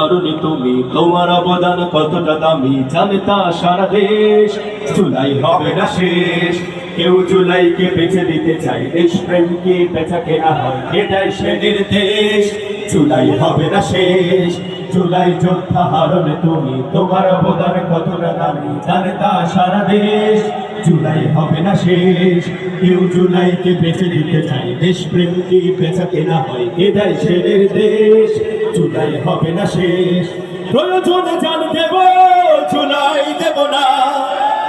তরুণী তুমি, তোমার অবদান কতটা দামি জানে তা সারা দেশ। জুলাই হবে না শেষ, কেউ জুলাইকে বেঁচে দিতে চাই, দেশপ্রেমকে বেচা কেনা হয়, এটাই সে নির্দেশ। জুলাই হবে না শেষ, জুলাই যোদ্ধা হারনে তুমি, তোমার অবদান কতটা দামি জানে তা সারা দেশ। জুলাই হবে না শেষ, কেউ জুলাইকে বেঁচে দিতে চাই, দেশপ্রেমকে বেচা কেনা হয়, এটাই সে নির্দেশ। জুলাই হবে না শেষ, প্রয়োজনে জান দেব, জুলাই দেব না।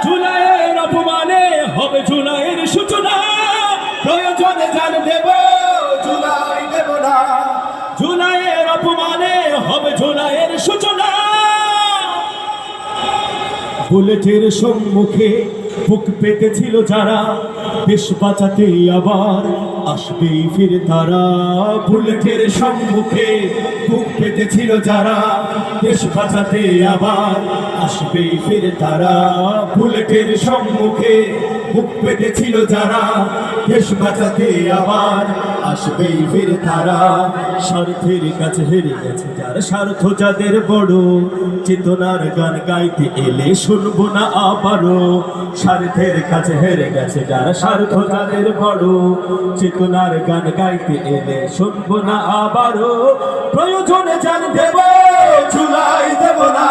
জুলাইয়ের অপমানে হবে জুলাইয়ের সূচনা, প্রয়োজনে জান দেব, জুলাই দেব না। জুলাইয়ের অপমানে হবে জুলাইয়ের সূচনা। বুলেটের সম্মুখে বুক পেতেছিল যারা, দেশ বাঁচাতে আবার আসবেই ফিরে তারা। বুলেটের সম্মুখে বুক পেতেছিল যারা, দেশ বাঁচাতে আবার আসবেই ফিরে তারা। বুলেটের সম্মুখে বুক পেতেছিল যারা, দেশ বাঁচাতে আবার আসবেই ফিরে তারা। স্বার্থের কাছে হেরে গেছে যারা, স্বার্থ যাদের বড়, চেতনার গান গাইতে এলে শুনবো না আবারও। স্বার্থের কাছে হেরে গেছে যারা, স্বার্থ যাদের বড়, চেতনার গান গাইতে এলে শুনবো না আবারও। প্রয়োজনে জান দেব, জুলাই দেব না।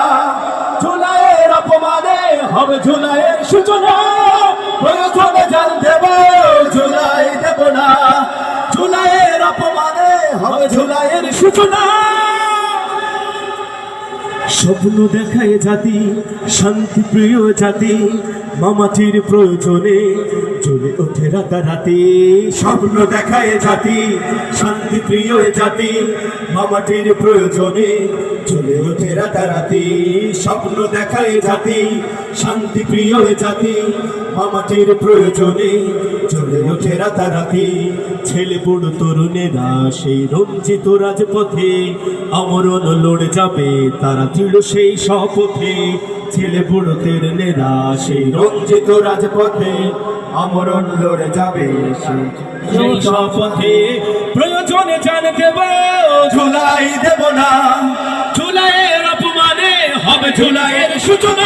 জুলাইয়ের অপমানে হবে জুলাইয়ের সূচনা, প্রয়োজনে জান দেব, জুলাই দেব না। জুলাইয়ের অপমানে হবে জুলাইয়ের সূচনা। স্বপ্ন দেখায় জাতি, শান্তি প্রিয় জাতি, মামাটির প্রয়োজনে জ্বলে ওঠে রাতারাতি। স্বপ্ন দেখায় জাতি, শান্তি প্রিয় জাতি, মামাটির প্রয়োজনে জ্বলে ওঠে রাতারাতি। স্বপ্ন দেখায় জাতি, শান্তি প্রিয় জাতি, মামাটির প্রয়োজনে জ্বলে ওঠে রাতারাতি। ছেলে বড় তরুণেরা সেই রঞ্জিত রাজপথে আমরণ লড়ে যাবে তারা দৃঢ় সেই শপথে। ছেলে বড় তরুণেরা সেই রঞ্জিত রাজপথে আমরণ লড়ে যাবে সেই শপথে। প্রয়োজনে জান দেব, জুলাই দেব না। জুলাইয়ের অপমানে হবে জুলাইয়ের সূচনা।